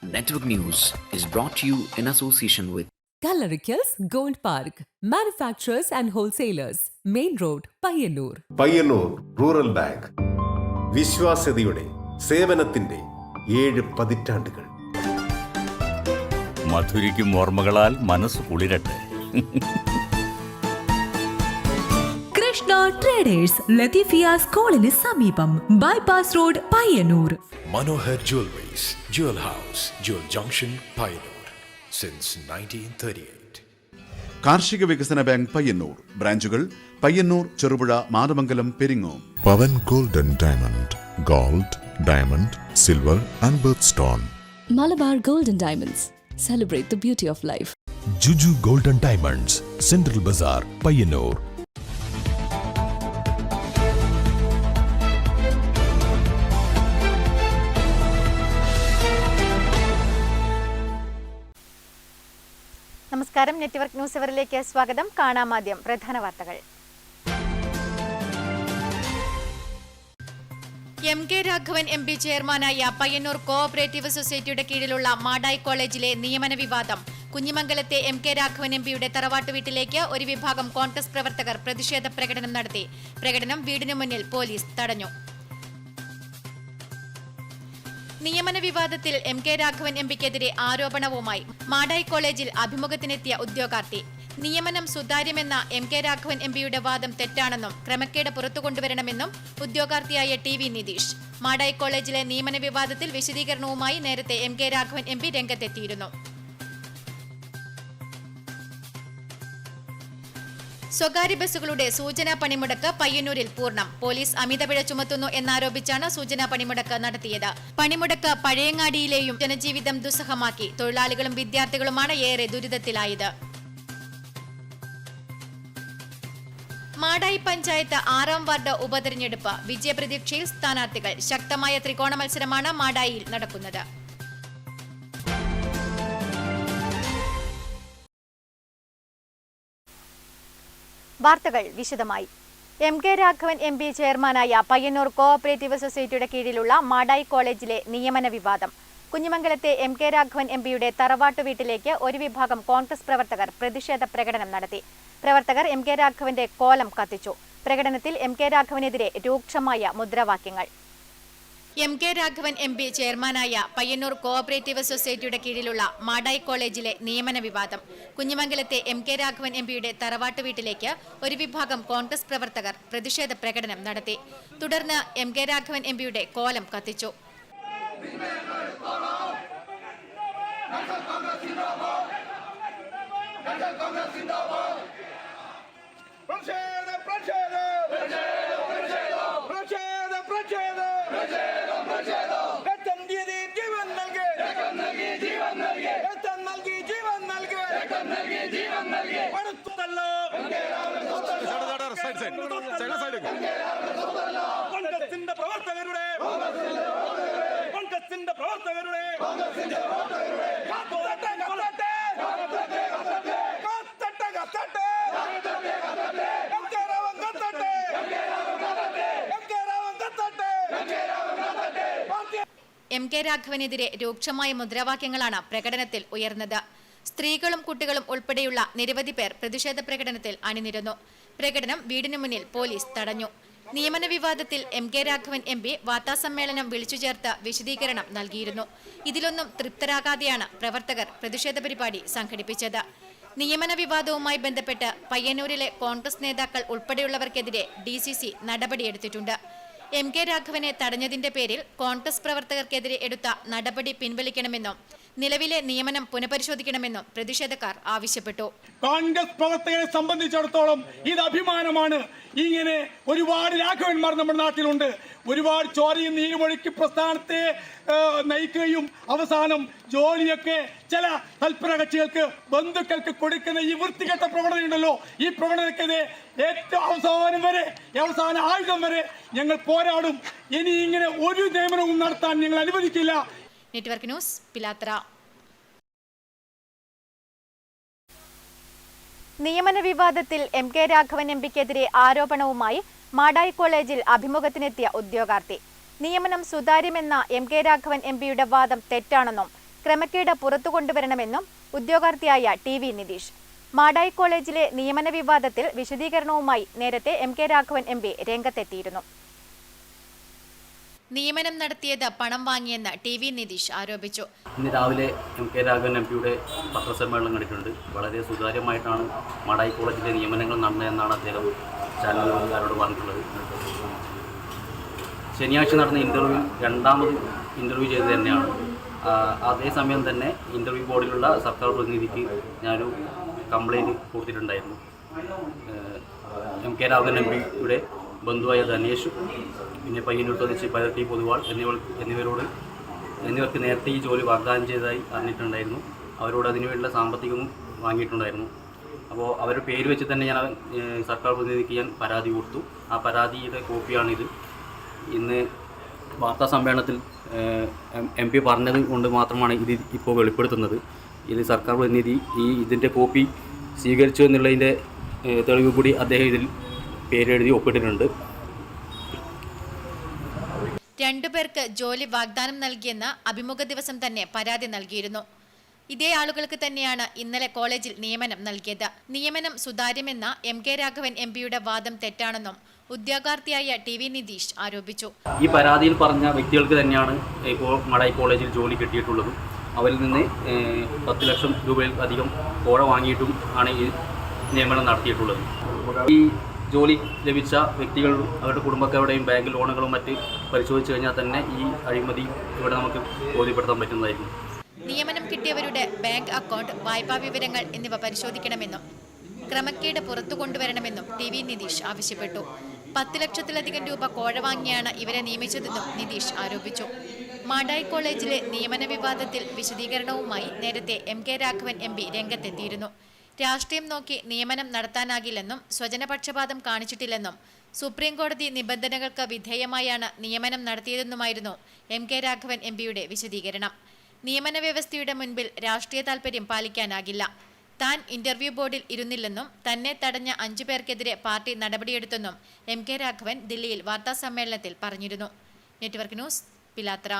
Network News is brought to you in association with Kalarikals Gold Park, manufacturers and wholesalers, Main Road, Payyannur. Payyannur rural bank വിശ്വാസ്യതയുടെ സേവനത്തിന്റെ 7 പതിറ്റാണ്ടുകൾ. മധുരിക്കും ഓർമ്മകളാൽ മനസ്സ് കുളിരട്ടെ. Krishna traders Latheefiya സ്കൂളിന് സമീപം bypass road Payyanur. Manohar Jewelries, Jewel House, Jewel Junction, Payyanur since 1938. കാർഷിക വികസന bank Payyannur ബ്രാഞ്ചുകൾ Payyannur, Cherupuzha, Mathamangalam, Peringome. Pavan gold and diamond, gold, diamond, silver and birth stone. Malabar gold and diamonds, celebrate the beauty of life. Juju gold and diamonds, central Bazar, Payyannur. നമസ്കാരം. Network news അവറിലേക്ക് സ്വാഗതം. കാണാമാദ്യം പ്രധാന വാർത്തകൾ. M K Raghavan M P ചെയർമാനായ പയ്യന്നൂർ കോഓപ്പറേറ്റീവ് സൊസൈറ്റിയുടെ കീഴിലുള്ള മാടായി കോളേജിലെ നിയമന വിവാദം. കുഞ്ഞിമംഗലത്തെ എം കെ രാഘവൻ എം പിയുടെ തറവാട്ടു വീട്ടിലേക്ക് ഒരു വിഭാഗം കോൺഗ്രസ് പ്രവർത്തകർ പ്രതിഷേധ പ്രകടനം നടത്തി. പ്രകടനം വീടിനു മുന്നിൽ പോലീസ് തടഞ്ഞു. നിയമന വിവാദത്തിൽ എം കെ രാഘവൻ എം പിക്കെതിരെ ആരോപണവുമായി മാടായി കോളേജിൽ അഭിമുഖത്തിനെത്തിയ ഉദ്യോഗാർത്ഥി. നിയമനം സുതാര്യമെന്ന എം കെ രാഘവൻ എം പിയുടെ വാദം തെറ്റാണെന്നും ക്രമക്കേട് പുറത്തുകൊണ്ടുവരണമെന്നും ഉദ്യോഗാർത്ഥിയായ ടി വി നിതീഷ്. മാടായി കോളേജിലെ നിയമന വിവാദത്തിൽ വിശദീകരണവുമായി നേരത്തെ M K Raghavan M P രംഗത്തെത്തിയിരുന്നു. സ്വകാര്യ ബസ്സുകളുടെ സൂചനാ പണിമുടക്ക് പയ്യന്നൂരിൽ പൂർണ്ണം. പോലീസ് അമിതപിഴ ചുമത്തുന്നു എന്നാരോപിച്ചാണ് സൂചനാ പണിമുടക്ക് നടത്തിയത്. പണിമുടക്ക് പഴയങ്ങാടിയിലെയും ജനജീവിതം ദുസ്സഹമാക്കി. തൊഴിലാളികളും വിദ്യാർത്ഥികളുമാണ് ഏറെ ദുരിതത്തിലായത്. മാടായി പഞ്ചായത്ത് 6ാം വാർഡ് ഉപതെരഞ്ഞെടുപ്പ്. വിജയപ്രതീക്ഷയിൽ സ്ഥാനാർത്ഥികൾ. ശക്തമായ ത്രികോണ മത്സരമാണ് മാടായിയിൽ നടക്കുന്നത്. വാർത്തകൾ വിശദമായി. M K Raghavan M P ചെയർമാനായ പയ്യന്നൂർ കോഓപ്പറേറ്റീവ് സൊസൈറ്റിയുടെ കീഴിലുള്ള മാടായി കോളേജിലെ നിയമന വിവാദം. കുഞ്ഞിമംഗലത്തെ എം കെ രാഘവൻ എം പിയുടെ തറവാട്ടു വീട്ടിലേക്ക് ഒരു വിഭാഗം കോൺഗ്രസ് പ്രവർത്തകർ പ്രതിഷേധ പ്രകടനം നടത്തി. പ്രവർത്തകർ എം കെ രാഘവന്റെ കോലം കത്തിച്ചു. പ്രകടനത്തിൽ എം കെ രാഘവനെതിരെ രൂക്ഷമായ മുദ്രാവാക്യങ്ങൾ. M K Raghavan M P ചെയർമാനായ പയ്യന്നൂർ കോഓപ്പറേറ്റീവ് സൊസൈറ്റിയുടെ കീഴിലുള്ള മാടായി കോളേജിലെ നിയമന വിവാദം. കുഞ്ഞിമംഗലത്തെ എം കെ രാഘവൻ എം പിയുടെ തറവാട്ടു വീട്ടിലേക്ക് ഒരു വിഭാഗം കോൺഗ്രസ് പ്രവർത്തകർ പ്രതിഷേധ പ്രകടനം നടത്തി. തുടർന്ന് എം കെ രാഘവൻ എം പിയുടെ കോലം കത്തിച്ചു. എം കെ രാഘവനെതിരെ രൂക്ഷമായ മുദ്രാവാക്യങ്ങളാണ് പ്രകടനത്തിൽ ഉയർന്നത്. സ്ത്രീകളും കുട്ടികളും ഉൾപ്പെടെയുള്ള നിരവധി പേർ പ്രതിഷേധ പ്രകടനത്തിൽ അണിനിരന്നു. പ്രകടനം വീടിനു മുന്നിൽ പോലീസ് തടഞ്ഞു. നിയമന വിവാദത്തിൽ M K Raghavan M P വാർത്താസമ്മേളനം വിളിച്ചു ചേർത്ത് വിശദീകരണം നൽകിയിരുന്നു. ഇതിലൊന്നും തൃപ്തരാകാതെയാണ് പ്രവർത്തകർ പ്രതിഷേധ പരിപാടി സംഘടിപ്പിച്ചത്. നിയമന വിവാദവുമായി ബന്ധപ്പെട്ട് പയ്യന്നൂരിലെ കോൺഗ്രസ് നേതാക്കൾ ഉൾപ്പെടെയുള്ളവർക്കെതിരെ DCC നടപടിയെടുത്തിട്ടുണ്ട്. എം കെ രാഘവനെ തടഞ്ഞതിന്റെ പേരിൽ കോൺഗ്രസ് പ്രവർത്തകർക്കെതിരെ എടുത്ത നടപടി പിൻവലിക്കണമെന്നും നിലവിലെ നിയമനം പുനഃപരിശോധിക്കണമെന്നും പ്രതിഷേധക്കാർ ആവശ്യപ്പെട്ടു. കോൺഗ്രസ് പ്രവർത്തകരെ സംബന്ധിച്ചിടത്തോളം ഇത് അഭിമാനമാണ്. ഇങ്ങനെ ഒരുപാട് രാഘവന്മാർ നമ്മുടെ നാട്ടിലുണ്ട്. ഒരുപാട് ചോരയും നീരുമൊഴുക്കി പ്രസ്ഥാനത്തെ നയിക്കുകയും അവസാനം ജോലിയൊക്കെ ചില തൽപര കക്ഷികൾക്ക്, ബന്ധുക്കൾക്ക് കൊടുക്കുന്ന ഈ വൃത്തികെട്ട പ്രവണതയുണ്ടല്ലോ, ഈ പ്രവണതയ്ക്കെതിരെ ഏറ്റവും അവസാന ആയുധം വരെ ഞങ്ങൾ പോരാടും. ഇനി ഇങ്ങനെ ഒരു നിയമനവും നടത്താൻ ഞങ്ങൾ അനുവദിക്കില്ല. Network news, Pilathara. നിയമന വിവാദത്തിൽ എം കെ രാഘവൻ എം പിക്കെതിരെ ആരോപണവുമായി മാടായി കോളേജിൽ അഭിമുഖത്തിനെത്തിയ ഉദ്യോഗാർത്ഥി. നിയമനം സുതാര്യമെന്ന എം കെ രാഘവൻ എം പിയുടെ വാദം തെറ്റാണെന്നും ക്രമക്കേട് പുറത്തു കൊണ്ടുവരണമെന്നും ഉദ്യോഗാർത്ഥിയായ ടി വി നിതീഷ്. മാടായി കോളേജിലെ നിയമന വിവാദത്തിൽ വിശദീകരണവുമായി നേരത്തെ MK രാഘവൻ MP രംഗത്തെത്തിയിരുന്നു. നിയമനം നടത്തിയത് പണം വാങ്ങിയെന്ന് ടി വി നിതീഷ് ആരോപിച്ചു. ഇന്ന് രാവിലെ MK രാഘവൻ MPയുടെ പത്രസമ്മേളനം കണ്ടിട്ടുണ്ട്. വളരെ സുതാര്യമായിട്ടാണ് മാടായി കോളേജിലെ നിയമനങ്ങൾ നടന്നതെന്നാണ് അദ്ദേഹം ചാനലുകാരോട് പറഞ്ഞിട്ടുള്ളത്. ശനിയാഴ്ച നടന്ന ഇൻ്റർവ്യൂ രണ്ടാമത് ഇൻ്റർവ്യൂ ചെയ്ത് തന്നെയാണ്. അതേസമയം തന്നെ ഇൻ്റർവ്യൂ ബോർഡിലുള്ള സർക്കാർ പ്രതിനിധിക്ക് ഞാനൊരു കംപ്ലയിൻറ്റ് കൊടുത്തിട്ടുണ്ടായിരുന്നു. MK രാഘവൻ MPയുടെ ബന്ധുവായ ധനേഷ്, പിന്നെ പയ്യന്നൂർ സ്വദേശി പൈലറ്റ് പൊതുവാൾ എന്നിവർക്ക് നേരത്തെ ഈ ജോലി വാഗ്ദാനം ചെയ്തതായി അറിഞ്ഞിട്ടുണ്ടായിരുന്നു. അവരോട് അതിനുവേണ്ടിയുള്ള സാമ്പത്തികവും വാങ്ങിയിട്ടുണ്ടായിരുന്നു. അപ്പോൾ അവരുടെ പേര് വെച്ച് തന്നെ ഞാൻ സർക്കാർ പ്രതിനിധിക്ക് ഞാൻ പരാതി കൊടുത്തു. ആ പരാതിയുടെ കോപ്പിയാണിത്. ഇന്ന് വാർത്താ സമ്മേളനത്തിൽ MP പറഞ്ഞത് കൊണ്ട് മാത്രമാണ് ഇത് ഇപ്പോൾ വെളിപ്പെടുത്തുന്നത്. ഇത് സർക്കാർ പ്രതിനിധി ഇതിൻ്റെ കോപ്പി സ്വീകരിച്ചു എന്നുള്ളതിൻ്റെ തെളിവ് കൂടി അദ്ദേഹം ഇതിൽ പേരെഴുതി ഒപ്പിട്ടിട്ടുണ്ട്. 2 പേർക്ക് ജോലി വാഗ്ദാനം നൽകിയെന്ന് അഭിമുഖ ദിവസം തന്നെ പരാതി നൽകിയിരുന്നു. ഇതേ ആളുകൾക്ക് തന്നെയാണ് ഇന്നലെ കോളേജിൽ നിയമനം നൽകിയത്. നിയമനം സുതാര്യമെന്ന MK രാഘവൻ MPയുടെ വാദം തെറ്റാണെന്നും ഉദ്യോഗാർത്ഥിയായ ടി വി നിതീഷ് ആരോപിച്ചു. ഈ പരാതിയിൽ പറഞ്ഞ വ്യക്തികൾക്ക് തന്നെയാണ് ഇപ്പോൾ മാടായി കോളേജിൽ ജോലി കിട്ടിയിട്ടുള്ളതും. അവരിൽ നിന്ന് 10 ലക്ഷം രൂപയിൽ അധികം കോഴ വാങ്ങിയിട്ടും ആണ് ഈ നിയമനം നടത്തിയിട്ടുള്ളത്. ഈ ജോലി ലഭിച്ച വ്യക്തികൾ അവരുടെ കുടുംബക്കാരുടെയും ബാങ്ക് ലോണുകളും മറ്റ് പരിശോധിച്ചു കഴിഞ്ഞാൽ തന്നെ ഈ അഴിമതി ഇവിടെ നമുക്ക് ബോധ്യപ്പെടുത്താൻ പറ്റുന്നതായിരുന്നു. നിയമനം കിട്ടിയവരുടെ ബാങ്ക് അക്കൗണ്ട്, വായ്പാ വിവരങ്ങൾ എന്നിവ പരിശോധിക്കണമെന്നും ക്രമക്കേട് പുറത്തു കൊണ്ടുവരണമെന്നും ടി വി നിതീഷ് ആവശ്യപ്പെട്ടു. 10 ലക്ഷത്തിലധികം രൂപ കോഴ വാങ്ങിയാണ് ഇവരെ നിയമിച്ചതെന്നും നിതീഷ് ആരോപിച്ചു. മാടായി കോളേജിലെ നിയമന വിവാദത്തിൽ വിശദീകരണവുമായി നേരത്തെ MK രാഘവൻ MP രംഗത്തെത്തിയിരുന്നു. രാഷ്ട്രീയം നോക്കി നിയമനം നടത്താനാകില്ലെന്നും സ്വജനപക്ഷപാതം കാണിച്ചിട്ടില്ലെന്നും സുപ്രീം കോടതി നിബന്ധനകൾക്ക് വിധേയമായാണ് നിയമനം നടത്തിയതെന്നുമായിരുന്നു MK രാഘവൻ MPയുടെ വിശദീകരണം. നിയമന വ്യവസ്ഥയുടെ മുൻപിൽ രാഷ്ട്രീയ താൽപര്യം പാലിക്കാനാകില്ല. താൻ ഇന്റർവ്യൂ ബോർഡിൽ ഇരുന്നില്ലെന്നും തന്നെ തടഞ്ഞ 5 പേർക്കെതിരെ പാർട്ടി നടപടിയെടുത്തെന്നും MK രാഘവൻ ദില്ലിയിൽ വാർത്താസമ്മേളനത്തിൽ പറഞ്ഞിരുന്നു. Network news, Pilathara.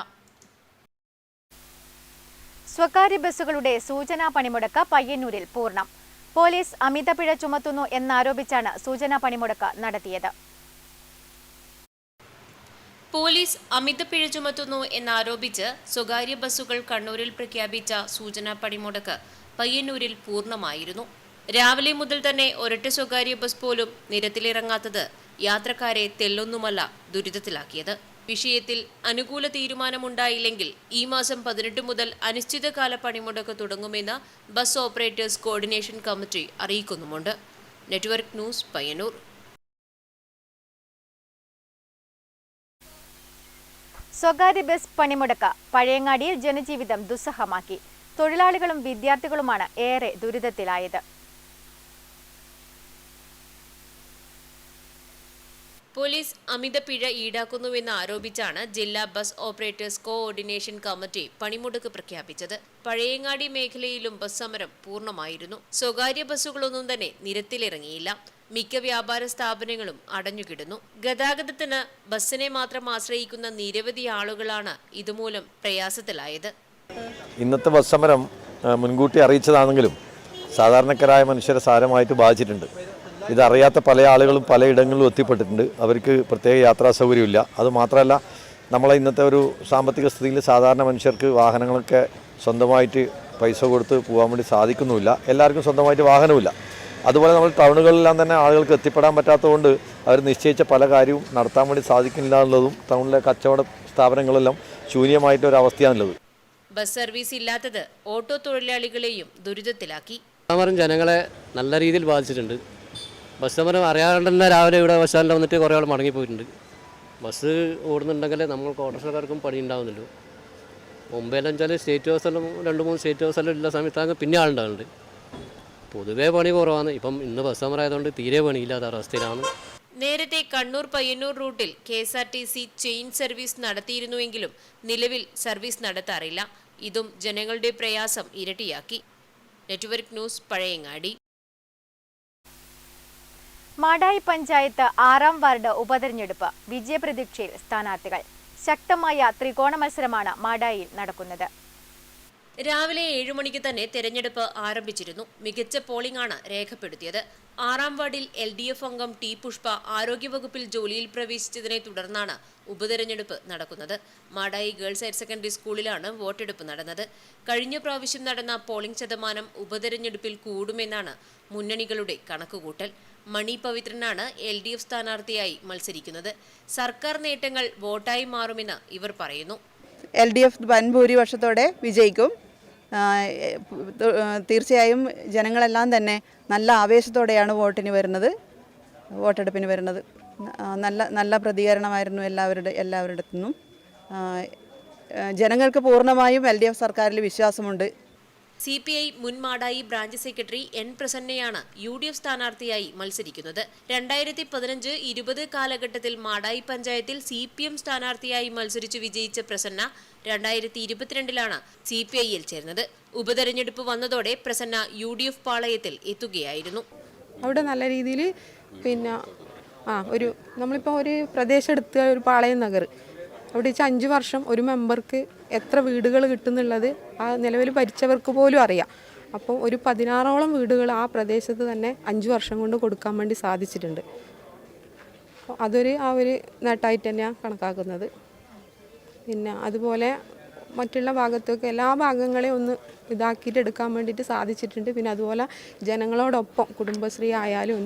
സ്വകാര്യ ബസ്സുകളുടെ സൂചനാ പണിമുടക്ക് പയ്യന്നൂരിൽ പൂർണ്ണം. പോലീസ് അമിത പിഴ ചുമത്തുന്നു എന്നാരോപിച്ചാണ് സൂചനാ പണിമുടക്ക് നടത്തിയത്. പോലീസ് അമിത പിഴ ചുമത്തുന്നു എന്നാരോപിച്ച് സ്വകാര്യ ബസ്സുകൾ കണ്ണൂരിൽ പ്രഖ്യാപിച്ച സൂചനാ പണിമുടക്ക് പയ്യന്നൂരിൽ പൂർണ്ണമായിരുന്നു. രാവിലെ മുതൽ തന്നെ ഒരൊറ്റ സ്വകാര്യ ബസ് പോലും നിരത്തിലിറങ്ങാത്തത് യാത്രക്കാരെ തെല്ലൊന്നുമല്ല ദുരിതത്തിലാക്കിയത്. വിഷയത്തിൽ അനുകൂല തീരുമാനമുണ്ടായില്ലെങ്കിൽ ഈ മാസം 18 മുതൽ അനിശ്ചിതകാല പണിമുടക്ക് തുടങ്ങുമെന്ന് ബസ് ഓപ്പറേറ്റേഴ്സ് കോർഡിനേഷൻ കമ്മിറ്റി അറിയിക്കുന്നുമുണ്ട്. Network news, Payyannur. സ്വകാര്യ ബസ് പണിമുടക്ക് പഴയങ്ങാടിയിൽ ജനജീവിതം ദുസ്സഹമാക്കി. തൊഴിലാളികളും വിദ്യാർത്ഥികളുമാണ് ഏറെ ദുരിതത്തിലായത്. പോലീസ് അമിത പിഴ ഈടാക്കുന്നുവെന്ന് ആരോപിച്ചാണ് ജില്ലാ ബസ് ഓപ്പറേറ്റേഴ്സ് കോഓർഡിനേഷൻ കമ്മിറ്റി പണിമുടക്ക് പ്രഖ്യാപിച്ചത്. പഴയങ്ങാടി മേഖലയിലും ബസ് സമരം പൂർണ്ണമായിരുന്നു. സ്വകാര്യ ബസ്സുകളൊന്നും തന്നെ നിരത്തിലിറങ്ങിയില്ല. മിക്ക വ്യാപാര സ്ഥാപനങ്ങളും അടഞ്ഞുകിടന്നു. ഗതാഗതത്തിന് ബസ്സിനെ മാത്രം ആശ്രയിക്കുന്ന നിരവധി ആളുകളാണ് ഇതുമൂലം പ്രയാസത്തിലായത്. ഇന്നത്തെ ബസ് സമരം മുൻകൂട്ടി അറിയിച്ചതാണെങ്കിലും സാധാരണക്കാരായ മനുഷ്യരെ സാരമായിട്ട് ബാധിച്ചിട്ടുണ്ട്. ഇതറിയാത്ത പല ആളുകളും പലയിടങ്ങളിലും എത്തിപ്പെട്ടിട്ടുണ്ട്. അവർക്ക് പ്രത്യേക യാത്രാ സൗകര്യമില്ല. അതുമാത്രമല്ല, നമ്മളെ ഇന്നത്തെ ഒരു സാമ്പത്തിക സ്ഥിതിയിൽ സാധാരണ മനുഷ്യർക്ക് വാഹനങ്ങളൊക്കെ സ്വന്തമായിട്ട് പൈസ കൊടുത്ത് പോകാൻ വേണ്ടി സാധിക്കുന്നുമില്ല. എല്ലാവർക്കും സ്വന്തമായിട്ട് വാഹനമില്ല. അതുപോലെ നമ്മൾ ടൗണുകളിലെല്ലാം തന്നെ ആളുകൾക്ക് എത്തിപ്പെടാൻ പറ്റാത്തതുകൊണ്ട് അവർ നിശ്ചയിച്ച പല കാര്യവും നടത്താൻ വേണ്ടി സാധിക്കില്ല എന്നുള്ളതും ടൗണിലെ കച്ചവട സ്ഥാപനങ്ങളെല്ലാം ശൂന്യമായിട്ടൊരവസ്ഥയാണുള്ളത്. ബസ് സർവീസ് ഇല്ലാത്തത് ഓട്ടോ തൊഴിലാളികളെയും ദുരിതത്തിലാക്കി. സമരം ജനങ്ങളെ നല്ല രീതിയിൽ ബാധിച്ചിട്ടുണ്ട്. ബസ് സമരം അറിയാണ്ട് തന്നെ രാവിലെ ഇവിടെ ബസ് സ്റ്റാൻഡിൽ വന്നിട്ട് കുറേ ആൾ മടങ്ങിപ്പോയിട്ടുണ്ട്. ബസ് ഓടുന്നുണ്ടെങ്കിൽ നമ്മൾക്ക് ഓട്ടോറിക്ഷക്കാർക്കും പണി ഉണ്ടാവുന്നല്ലോ. മുമ്പെല്ലാം വെച്ചാൽ സ്റ്റേറ്റ് ബസ്സെല്ലാം 2-3 സ്റ്റേറ്റ് ബസ്സെല്ലാം ഉള്ള സമയത്താണ് പിന്നെ ആളുണ്ടാകുന്നുണ്ട്. പൊതുവേ പണി കുറവാണ്. ഇപ്പം ഇന്ന് ബസ് സമരം ആയതുകൊണ്ട് തീരെ പണിയില്ലാത്ത അവസ്ഥയിലാണ്. നേരത്തെ കണ്ണൂർ പയ്യന്നൂർ റൂട്ടിൽ KSRTC ചെയിൻ സർവീസ് നടത്തിയിരുന്നുവെങ്കിലും നിലവിൽ സർവീസ് നടത്താറില്ല. ഇതും ജനങ്ങളുടെ പ്രയാസം ഇരട്ടിയാക്കി. Network news, Pazhayangadi. മാടായി പഞ്ചായത്ത് 6ാം വാർഡ് ഉപതെരഞ്ഞെടുപ്പ് വിജയപ്രതീക്ഷയിൽ സ്ഥാനാർത്ഥികൾ. ശക്തമായ ത്രികോണ മത്സരമാണ് മാടായിയിൽ നടക്കുന്നത്. രാവിലെ 7 മണിക്ക് തന്നെ തെരഞ്ഞെടുപ്പ് ആരംഭിച്ചിരുന്നു. മികച്ച പോളിംഗ് ആണ് രേഖപ്പെടുത്തിയത്. 6-ാം വാർഡിൽ LDF അംഗം ടി പുഷ്പ ആരോഗ്യവകുപ്പിൽ ജോലിയിൽ പ്രവേശിച്ചതിനെ തുടർന്നാണ് ഉപതെരഞ്ഞെടുപ്പ് നടക്കുന്നത്. മാടായി ഗേൾസ് ഹയർ സെക്കൻഡറി സ്കൂളിലാണ് വോട്ടെടുപ്പ് നടന്നത്. കഴിഞ്ഞ പ്രാവശ്യം നടന്ന പോളിംഗ് ശതമാനം ഉപതെരഞ്ഞെടുപ്പിൽ കൂടുമെന്നാണ് മുന്നണികളുടെ കണക്കുകൂട്ടൽ. മണി പവിത്രനാണ് LDF സ്ഥാനാർത്ഥിയായി മത്സരിക്കുന്നത്. സർക്കാർ നേട്ടങ്ങൾ വോട്ടായി മാറുമെന്ന് ഇവർ പറയുന്നു. LDF വൻ ഭൂരിപക്ഷത്തോടെ വിജയിക്കും. തീർച്ചയായും ജനങ്ങളെല്ലാം തന്നെ നല്ല ആവേശത്തോടെയാണ് വോട്ടെടുപ്പിന് വരുന്നത്. നല്ല പ്രതികരണമായിരുന്നു എല്ലാവരുടെ നിന്നും. ജനങ്ങൾക്ക് പൂർണ്ണമായും LDF സർക്കാരിൽ വിശ്വാസമുണ്ട്. CPI മുൻ Madayi branch secretary N പ്രസന്നയാണ് UDF സ്ഥാനാർത്ഥിയായി മത്സരിക്കുന്നത്. 2015-20 കാലഘട്ടത്തിൽ മാടായി പഞ്ചായത്തിൽ CPM സ്ഥാനാർത്ഥിയായി മത്സരിച്ചു വിജയിച്ച പ്രസന്ന 2022-ലാണ് CPIയിൽ ചേർന്നത്. ഉപതെരഞ്ഞെടുപ്പ് വന്നതോടെ പ്രസന്ന UDF പാളയത്തിൽ എത്തുകയായിരുന്നു. അവിടെ നല്ല രീതിയിൽ നമ്മളിപ്പോൾ ഒരു പ്രദേശം എടുത്ത് ഒരു പാളയം നഗർ അവിടെ വെച്ച് 5 വർഷം ഒരു മെമ്പർക്ക് എത്ര വീടുകൾ കിട്ടുന്നുള്ളത് ആ നിലവിൽ ഭരിച്ചവർക്ക് പോലും അറിയാം. അപ്പോൾ ഒരു 16ഓളം വീടുകൾ ആ പ്രദേശത്ത് തന്നെ 5 വർഷം കൊണ്ട് കൊടുക്കാൻ വേണ്ടി സാധിച്ചിട്ടുണ്ട്. അപ്പോൾ അതൊരു നേട്ടമായിട്ട് തന്നെയാണ് കണക്കാക്കുന്നത്. പിന്നെ അതുപോലെ മറ്റുള്ള ഭാഗത്തൊക്കെ എല്ലാ ഭാഗങ്ങളെയും ഒന്ന് ഇതാക്കിയിട്ട് എടുക്കാൻ വേണ്ടിയിട്ട് സാധിച്ചിട്ടുണ്ട്. പിന്നെ അതുപോലെ ജനങ്ങളോടൊപ്പം കുടുംബശ്രീ ആയാലും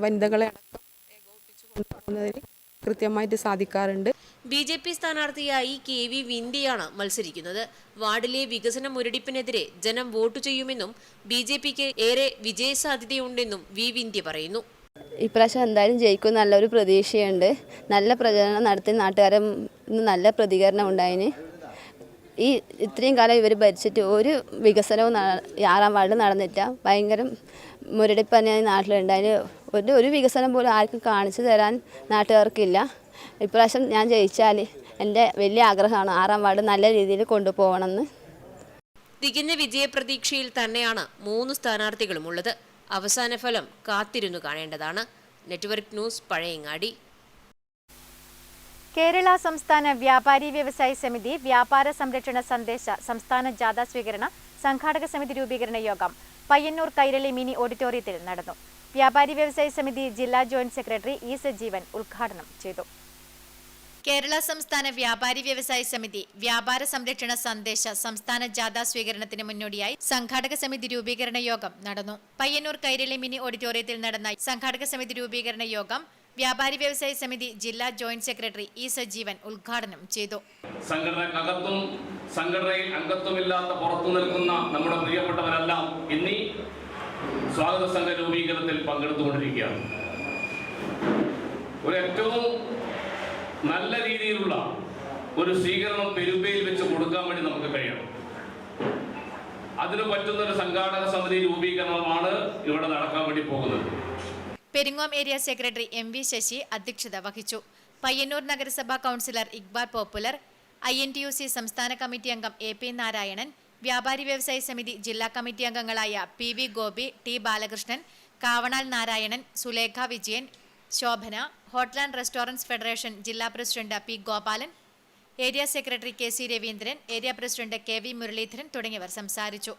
വനിതകളെ അടക്കം ഏകോപിപ്പിച്ച് കൊണ്ടുപോകുന്നതിന് കൃത്യമായിട്ട് സാധിക്കാറുണ്ട്. BJP സ്ഥാനാർത്ഥിയായി KV വിന്ധ്യയാണ് മത്സരിക്കുന്നത്. വാർഡിലെ വികസന മുരടിപ്പിനെതിരെ ജനം വോട്ട് ചെയ്യുമെന്നും BJPക്ക് ഏറെ വിജയസാധ്യതയുണ്ടെന്നും വിന്ധ്യ പറയുന്നു. ഇപ്രാവശ്യം എന്തായാലും ജയിക്കും നല്ലൊരു പ്രതീക്ഷയുണ്ട്. നല്ല പ്രചരണം നടത്തി നാട്ടുകാരെ നല്ല പ്രതികരണം ഉണ്ടായിന്. ഇത്രയും കാലം ഇവർ ഭരിച്ചിട്ട് ഒരു വികസനവും 6-ാം വാർഡിൽ നടന്നില്ല. ഭയങ്കര മുരടിപ്പ് തന്നെയാണ് നാട്ടിലുണ്ടായിന്. ഒരു വികസനം പോലും ആർക്കും കാണിച്ചു തരാൻ നാട്ടുകാർക്കില്ല. ഇപ്രാവശ്യം ഞാൻ ജയിച്ചാൽ എൻ്റെ വലിയ ആഗ്രഹമാണ് 6-ാം വാർഡ് നല്ല രീതിയിൽ കൊണ്ടുപോകണമെന്ന്. തികഞ്ഞ വിജയപ്രതീക്ഷയിൽ തന്നെയാണ് 3 സ്ഥാനാർത്ഥികളും ഉള്ളത്. അവസാന ഫലം കാത്തിരുന്നു കാണേണ്ടതാണ്. Network news, Pazhayangadi. കേരള സംസ്ഥാന വ്യാപാരി വ്യവസായി സമിതി വ്യാപാര സംരക്ഷണ സന്ദേശ സംസ്ഥാന ജാഥ സ്വീകരണ സംഘാടക സമിതി രൂപീകരണ യോഗം പയ്യന്നൂർ കൈരളി മിനി ഓഡിറ്റോറിയത്തിൽ നടന്നു. വ്യാപാരി വ്യവസായി സമിതി ജില്ലാ ജോയിന്റ് സെക്രട്ടറി E സജീവൻ ഉദ്ഘാടനം ചെയ്തു. കേരള സംസ്ഥാന വ്യാപാരി വ്യവസായി സമിതി വ്യാപാര സംരക്ഷണ സന്ദേശ സംസ്ഥാന ജാഥ സ്വീകരണത്തിന് മുന്നോടിയായി സംഘാടക സമിതി രൂപീകരണ യോഗം നടന്നു. പയ്യന്നൂർ കൈരളി മിനി ഓഡിറ്റോറിയത്തിൽ നടന്ന സംഘാടക സമിതി രൂപീകരണ യോഗം വ്യാപാരി വ്യവസായി സമിതി ജില്ലാ ജോയിന്റ് സെക്രട്ടറി E സജീവൻ ഉദ്ഘാടനം ചെയ്തു. സംഘടനക്കകത്തും സംഘടനയിൽ അംഗത്വമില്ലാത്ത പുറത്തു നിൽക്കുന്ന നമ്മുടെ പ്രിയപ്പെട്ടവരെല്ലാം ഇന്നീ സ്വാഗത സംഘ രൂപീകരണത്തിൽ പങ്കെടുത്തുകൊണ്ടിരിക്കുകയാണ്. ഏറ്റവും നല്ല രീതിയിലുള്ള ഒരു സ്വീകരണം പെരുമ്പയിൽ വെച്ച് കൊടുക്കാൻ വേണ്ടി നമുക്ക് കഴിയണം. അതിന് പറ്റുന്ന ഒരു സംഘാടക സമിതി രൂപീകരണമാണ് ഇവിടെ നടക്കാൻ വേണ്ടി പോകുന്നത്. Peringome area secretary MV Sasi അധ്യക്ഷത വഹിച്ചു. പയ്യന്നൂർ നഗരസഭാ കൗൺസിലർ ഇക്ബാൽ പോപ്പുലർ, INTUC സംസ്ഥാന കമ്മിറ്റി അംഗം AP നാരായണൻ, വ്യാപാരി വ്യവസായി സമിതി ജില്ലാ കമ്മിറ്റി അംഗങ്ങളായ PV Gopi, T Balakrishnan, Kavanal Narayanan, Sulekha Vijayan, Shobhana, hotel and restaurants federation ജില്ലാ president P Gopalan, area secretary KC Raveendran, area president KV Muraleedharan തുടങ്ങിയവർ സംസാരിച്ചു.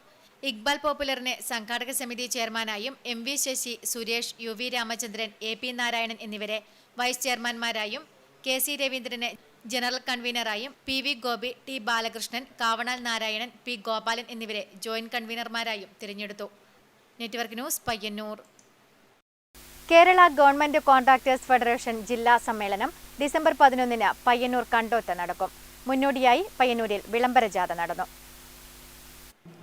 ഇക്ബാൽ പോപ്പുലറിനെ സംഘാടക സമിതി ചെയർമാനായും MV Sasi, Suresh, UV Ramachandran, AP Narayanan എന്നിവരെ വൈസ് ചെയർമാൻമാരായും KC രവീന്ദ്രനെ ജനറൽ കൺവീനറായും PV Gopi, T Balakrishnan, Kavanal Narayanan, P Gopalan എന്നിവരെ ജോയിന്റ് കൺവീനർമാരായും തിരഞ്ഞെടുത്തു. Network news, Payyannur. Kerala government contractors federation ജില്ലാ സമ്മേളനം ഡിസംബർ 11-ന് പയ്യന്നൂർ കണ്ടോത്ത് നടക്കും. മുന്നോടിയായി പയ്യന്നൂരിൽ വിളംബര ജാഥ നടന്നു.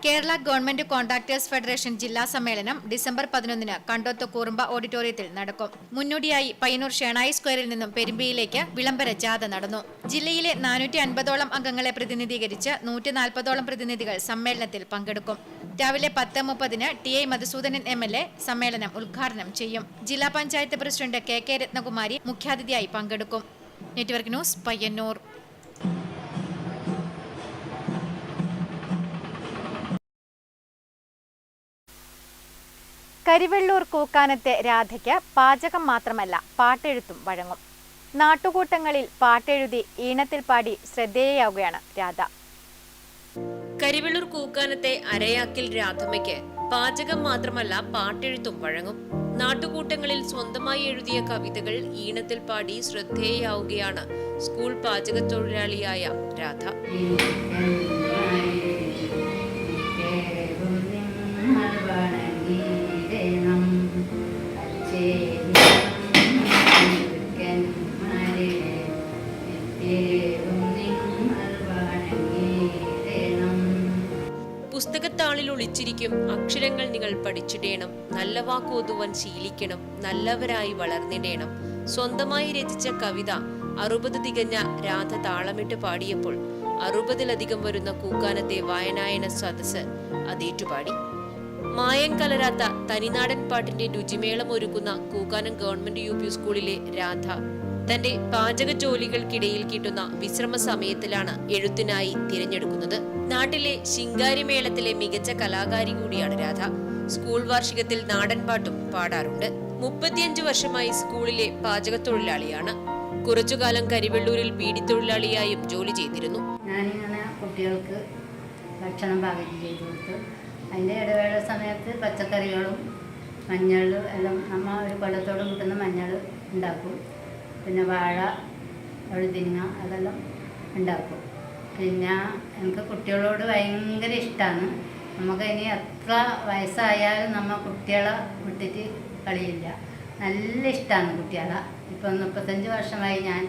കേരള ഗവൺമെന്റ് കോൺട്രാക്ടേഴ്സ് ഫെഡറേഷൻ ജില്ലാ സമ്മേളനം ഡിസംബർ 11-ന് കണ്ടോത്ത് കൂറുമ്പ ഓഡിറ്റോറിയത്തിൽ നടക്കും. മുന്നോടിയായി പയ്യന്നൂർ ഷേണായി സ്ക്വയറിൽ നിന്നും പെരുമ്പിയിലേക്ക് വിളംബര ജാഥ നടന്നു. ജില്ലയിലെ 450ഓളം അംഗങ്ങളെ പ്രതിനിധീകരിച്ച് 140ഓളം പ്രതിനിധികൾ സമ്മേളനത്തിൽ പങ്കെടുക്കും. രാവിലെ 10:30-ന് TI മധുസൂദനൻ MLA സമ്മേളനം ഉദ്ഘാടനം ചെയ്യും. ജില്ലാ പഞ്ചായത്ത് പ്രസിഡന്റ് KK രത്നകുമാരി മുഖ്യാതിഥിയായി പങ്കെടുക്കും. Network news, Payyannur. കരിവെള്ളൂർ കൂക്കാനത്തെ രാധയ്ക്ക് പാചകം മാത്രമല്ല പാട്ടെഴുത്തും വഴങ്ങും. നാട്ടുകൂട്ടങ്ങളിൽ പാട്ടെഴുതി ഈണത്തിൽ പാടി ശ്രദ്ധേയയാവുകയാണ് രാധ. കരിവെള്ളൂർ കൂക്കാനത്തെ അരയാക്കിൽ രാധമ്മയ്ക്ക് പാചകം മാത്രമല്ല പാട്ടെഴുത്തും വഴങ്ങും. നാട്ടുകൂട്ടങ്ങളിൽ സ്വന്തമായി എഴുതിയ കവിതകൾ ഈണത്തിൽ പാടി ശ്രദ്ധേയാവുകയാണ് സ്കൂൾ പാചകത്തൊഴിലാളിയായ രാധ. പുസ്തകത്താളിൽ ഒളിച്ചിരിക്കും അക്ഷരങ്ങൾ നിങ്ങൾ പഠിച്ചിടേണം, നല്ല വാക്കോതുവാൻ ശീലിക്കണം, നല്ലവരായി വളർന്നിടേണം. സ്വന്തമായി രചിച്ച കവിത 60 തികഞ്ഞ രാധ താളമിട്ട് പാടിയപ്പോൾ 60-ലധികം വരുന്ന കൂക്കാനത്തെ വായനായന സദസ് അതേറ്റുപാടി. മായം കലരാത്ത തനിനാടൻ പാട്ടിന്റെ രുചിമേളം ഒരുക്കുന്ന കൂക്കാനം ഗവൺമെന്റ് UP സ്കൂളിലെ രാധ തന്റെ പാചക ജോലികൾക്കിടയിൽ കിട്ടുന്ന വിശ്രമ സമയത്തിലാണ് എഴുത്തിനായി തിരഞ്ഞെടുക്കുന്നത്. നാട്ടിലെ ശിങ്കാരിമേളത്തിലെ മികച്ച കലാകാരി കൂടിയാണ് രാധ. സ്കൂൾ വാർഷികത്തിൽ നാടൻ പാട്ടും പാടാറുണ്ട്. 35 വർഷമായി സ്കൂളിലെ പാചകത്തൊഴിലാളിയാണ്. കുറച്ചുകാലം കരിവെള്ളൂരിൽ ബീഡി തൊഴിലാളിയായും ജോലി ചെയ്തിരുന്നു. ഞാനിങ്ങനെ കുട്ടികൾക്ക് ഭക്ഷണം പാകം ചെയ്തു കൊടുത്തു. അതിൻ്റെ ഇടവേള സമയത്ത് പച്ചക്കറികളും മഞ്ഞളും എല്ലാം നമ്മൾ ഒരു കൊല്ലത്തോട് കിട്ടുന്ന മഞ്ഞൾ ഉണ്ടാക്കും. പിന്നെ വാഴ, വഴുതിങ്ങ അതെല്ലാം ഉണ്ടാക്കും. പിന്നെ എനിക്ക് കുട്ടികളോട് ഭയങ്കര ഇഷ്ടമാണ്. നമുക്ക് ഇനി എത്ര വയസ്സായാലും നമ്മൾ കുട്ടികളെ വിട്ടിട്ട് കളിയില്ല. നല്ല ഇഷ്ടമാണ് കുട്ടികളെ. ഇപ്പം 35 വർഷമായി ഞാൻ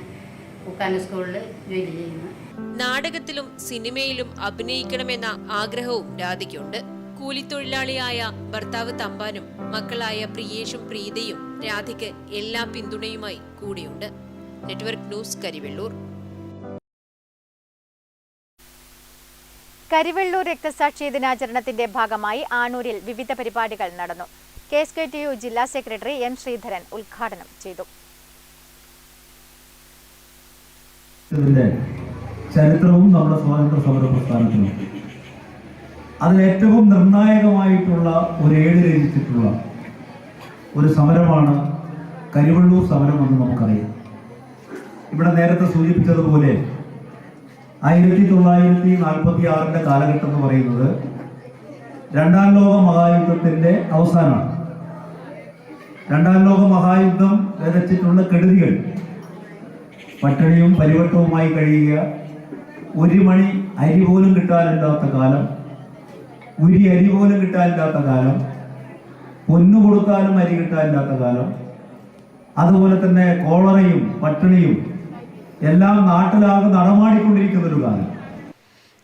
കൂക്കാനം സ്കൂളിൽ ജോലി ചെയ്യുന്നു. നാടകത്തിലും സിനിമയിലും അഭിനയിക്കണമെന്ന ആഗ്രഹവും രാധയ്ക്കുണ്ട്. കൂലിത്തൊഴിലാളിയായ ഭർത്താവ് തമ്പാനും മക്കളായ പ്രിയേഷും പ്രീതയും രാധയ്ക്ക് എല്ലാ പിന്തുണയുമായി കൂടെയുണ്ട്. Network news, Karivellur. കരിവെള്ളൂർ രക്തസാക്ഷി ദിനാചരണത്തിന്റെ ഭാഗമായി ആണൂരിൽ വിവിധ പരിപാടികൾ നടന്നു. KSKTU ജില്ലാ സെക്രട്ടറി M. ശ്രീധരൻ ഉദ്ഘാടനം ചെയ്തു. ചരിത്രവും നമ്മുടെ സ്വാതന്ത്ര്യ സമര പ്രസ്ഥാനത്തിനും അതിലേറ്റവും നിർണായകമായിട്ടുള്ള ഒരു ഏട് രചിച്ചിട്ടുള്ള ഒരു സമരമാണ് കരിവെള്ളൂർ സമരം എന്ന് നമുക്കറിയാം. ഇവിടെ നേരത്തെ സൂചിപ്പിച്ചതുപോലെ 1946 കാലഘട്ടം എന്ന് പറയുന്നത് 2ാം ലോക മഹായുദ്ധത്തിന്റെ അവസാനമാണ്. 2ാം ലോക മഹായുദ്ധം വിതച്ചിട്ടുള്ള കെടുതികൾ, പട്ടിണിയും പരിവട്ടവുമായി കഴിയുക, ഒരു മണി അരി പോലും കിട്ടാനില്ലാത്ത കാലം, ഉരി അരി പോലും കിട്ടാനില്ലാത്ത കാലം, പൊന്നു കൊടുത്താലും അരി കിട്ടാനില്ലാത്ത കാലം, അതുപോലെ തന്നെ കോളറയും പട്ടിണിയും എല്ലാം നാട്ടിലാകെ നടമാടിക്കൊണ്ടിരിക്കുന്ന ഒരു കാലം.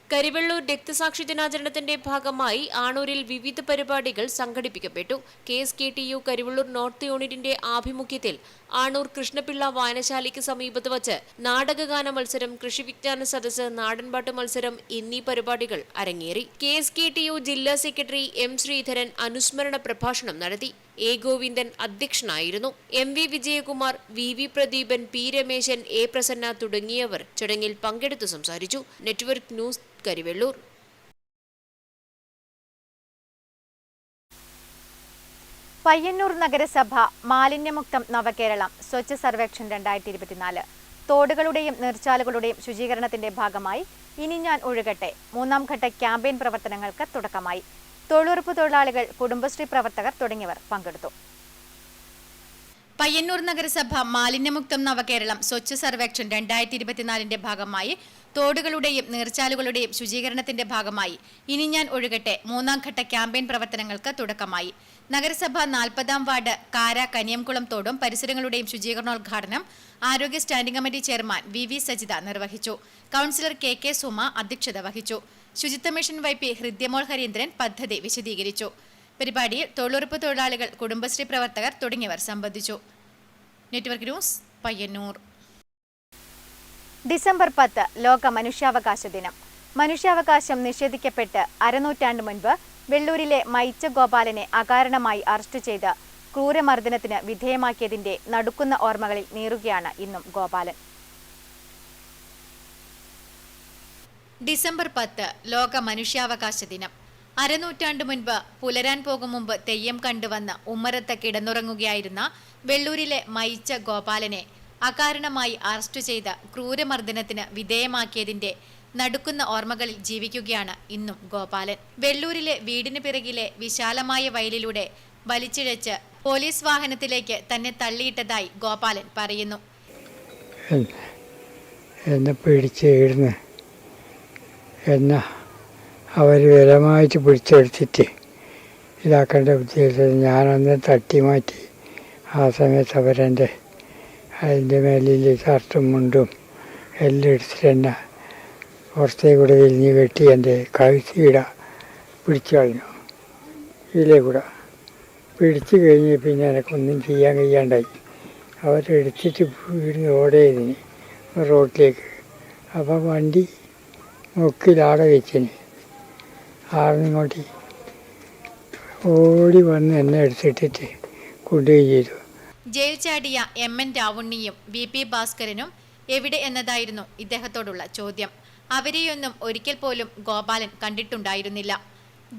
കരിവെള്ളൂർ രക്തസാക്ഷി ദിനാചരണത്തിന്റെ ഭാഗമായി ആണൂരിൽ വിവിധ പരിപാടികൾ സംഘടിപ്പിക്കപ്പെട്ടു. KSKTU കരിവെള്ളൂർ നോർത്ത് യൂണിറ്റിന്റെ ആഭിമുഖ്യത്തിൽ ആണൂർ കൃഷ്ണപിള്ള വായനശാലയ്ക്ക് സമീപത്ത് വച്ച് നാടകഗാന മത്സരം, കൃഷിവിജ്ഞാന സദസ്സ്, നാടൻപാട്ട് മത്സരം എന്നീ പരിപാടികൾ അരങ്ങേറി. KSKTU ജില്ലാ സെക്രട്ടറി M. ശ്രീധരൻ അനുസ്മരണ പ്രഭാഷണം നടത്തി. A. ഗോവിന്ദൻ അധ്യക്ഷനായിരുന്നു. MV Vijayakumar, VV Pradeepan, P. Rameshan, A. Prasanna തുടങ്ങിയവർ ചടങ്ങിൽ പങ്കെടുത്തു സംസാരിച്ചു. Network news, Karivellur. പയ്യന്നൂർ നഗരസഭ മാലിന്യമുക്തം നവകേരളം സ്വച്ഛ് സർവേക്ഷൺ 2024 തോടുകളുടെയും നീർച്ചാലുകളുടെയും ശുചീകരണത്തിന്റെ ഭാഗമായി ഇനി ഞാൻ ഒഴുകട്ടെ 3ാം ഘട്ട ക്യാമ്പയിൻ പ്രവർത്തനങ്ങൾക്ക് തുടക്കമായി. തൊഴിലുറപ്പ് തൊഴിലാളികൾ, കുടുംബശ്രീ പ്രവർത്തകർ തുടങ്ങിയവർ പങ്കെടുത്തു. പയ്യന്നൂർ നഗരസഭ മാലിന്യമുക്തം നവകേരളം സ്വച്ഛ് സർവേക്ഷൺ 2024 ഭാഗമായി തോടുകളുടെയും നീർച്ചാലുകളുടെയും ശുചീകരണത്തിന്റെ ഭാഗമായി ഇനി ഞാൻ ഒഴുകട്ടെ 3ാം ഘട്ട ക്യാമ്പയിൻ പ്രവർത്തനങ്ങൾക്ക് തുടക്കമായി. നഗരസഭ 40ാം വാർഡ് കാര കനിയംകുളം തോടും പരിസരങ്ങളുടെയും ശുചീകരണോദ്ഘാടനം ആരോഗ്യ standing committee chairman VV Sajitha നിർവഹിച്ചു. കൗൺസിലർ KK സുമ അധ്യക്ഷത വഹിച്ചു. ശുചിത്വ മിഷൻ VP ഹൃദ്യമോൾ ഹരീന്ദ്രൻ പദ്ധതി വിശദീകരിച്ചു. പരിപാടിയിൽ തൊഴിലുറപ്പ് തൊഴിലാളികൾ, കുടുംബശ്രീ പ്രവർത്തകർ തുടങ്ങിയവർ സംബന്ധിച്ചു. Network news, Payyanur. ഡിസംബർ 10 ലോക മനുഷ്യാവകാശ ദിനം. മനുഷ്യാവകാശം നിഷേധിക്കപ്പെട്ട് അരനൂറ്റാണ്ട് മുൻപ് വെള്ളൂരിലെ മൈച്ച ഗോപാലനെ അകാരണമായി അറസ്റ്റ് ചെയ്ത് ക്രൂരമർദ്ദനത്തിന് വിധേയമാക്കിയതിന്റെ നടുക്കുന്ന ഓർമ്മകളിൽ നീറുകയാണ് ഇന്നും ഗോപാലൻ. ഡിസംബർ 10 ലോക മനുഷ്യാവകാശ ദിനം. അരനൂറ്റാണ്ട് മുൻപ് പുലരാൻ പോകും മുമ്പ് തെയ്യം കണ്ടുവന്ന് ഉമ്മറത്ത് കിടന്നുറങ്ങുകയായിരുന്ന വെള്ളൂരിലെ മൈച്ച ഗോപാലനെ അകാരണമായി അറസ്റ്റ് ചെയ്ത് ക്രൂരമർദ്ദനത്തിന് വിധേയമാക്കിയതിന്റെ നടുക്കുന്ന ഓർമ്മകളിൽ ജീവിക്കുകയാണ് ഇന്നും ഗോപാലൻ. വെള്ളൂരിലെ വീടിന് പിറകിലെ വിശാലമായ വയലിലൂടെ വലിച്ചിഴച്ച് പോലീസ് വാഹനത്തിലേക്ക് തന്നെ തള്ളിയിട്ടതായി ഗോപാലൻ പറയുന്നു. എന്നെ പിടിച്ചിരുന്ന് എന്നെ അവർ ബലമായിട്ട് പിടിച്ചെടുത്തിട്ട് ഇതാക്കേണ്ട ഉദ്ദേശം ഞാനൊന്ന് തട്ടി മാറ്റി. ആ സമയത്ത് അവരെൻ്റെ അതിൻ്റെ മേലിൽ ഷർട്ടും മുണ്ടും എല്ലാം എടുത്തിട്ട് എന്നെ പുറത്തേക്ക് കൂടെ വലിഞ്ഞ് വെട്ടി എൻ്റെ കഴുത്തിട പിടിച്ചു കളഞ്ഞു. ഇതിലേ കൂടെ പിടിച്ചു കഴിഞ്ഞ് പിന്നെ എനിക്കൊന്നും ചെയ്യാൻ കഴിയാണ്ടായി. അവരെടുത്തിട്ട് വീടിന് ഓടേതിന് റോഡിലേക്ക്. അപ്പം വണ്ടി മുക്കിലാടെ വെച്ചിന്. ആറിനിങ്ങോട്ട് ഓടി വന്ന് എന്നെ എടുത്തിട്ടിട്ട് കൊണ്ടുപോയി ചെയ്തു. ജയിൽ ചാടിയ MN രാവുണ്ണിയും VP ഭാസ്കരനും എവിടെ എന്നതായിരുന്നു ഇദ്ദേഹത്തോടുള്ള ചോദ്യം. അവരെയൊന്നും ഒരിക്കൽ പോലും ഗോപാലൻ കണ്ടിട്ടുണ്ടായിരുന്നില്ല.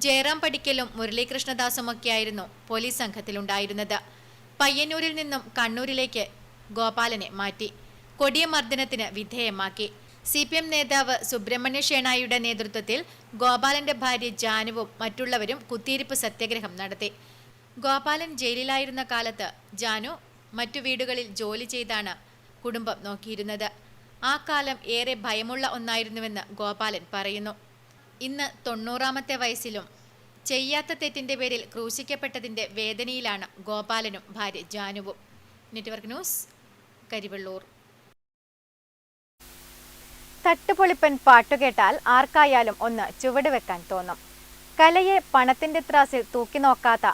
ജയറാം പടിക്കലും മുരളീകൃഷ്ണദാസുമൊക്കെയായിരുന്നു പോലീസ് സംഘത്തിലുണ്ടായിരുന്നത്. പയ്യന്നൂരിൽ നിന്നും കണ്ണൂരിലേക്ക് ഗോപാലനെ മാറ്റി കൊടിയ മർദ്ദനത്തിന് വിധേയമാക്കി. CPM നേതാവ് സുബ്രഹ്മണ്യ ഷേണായിയുടെ നേതൃത്വത്തിൽ ഗോപാലന്റെ ഭാര്യ ജാനുവും മറ്റുള്ളവരും കുത്തിയിരിപ്പ് സത്യാഗ്രഹം നടത്തി. ഗോപാലൻ ജയിലിലായിരുന്ന കാലത്ത് ജാനു മറ്റു വീടുകളിൽ ജോലി ചെയ്താണ് കുടുംബം നോക്കിയിരുന്നത്. ആ കാലം ഏറെ ഭയമുള്ള ഒന്നായിരുന്നുവെന്ന് ഗോപാലൻ പറയുന്നു. ഇന്ന് 90ാമത്തെ വയസ്സിലും ചെയ്യാത്ത തെറ്റിന്റെ പേരിൽ ക്രൂശിക്കപ്പെട്ടതിന്റെ വേദനയിലാണ് ഗോപാലനും ഭാര്യ ജാനുവും. Network news, Karivellur. തട്ടുപൊളിപ്പൻ പാട്ടുകേട്ടാൽ ആർക്കായാലും ഒന്ന് ചുവട് വെക്കാൻ തോന്നും. കലയെ പണത്തിന്റെ ത്രാസിൽ തൂക്കി നോക്കാത്ത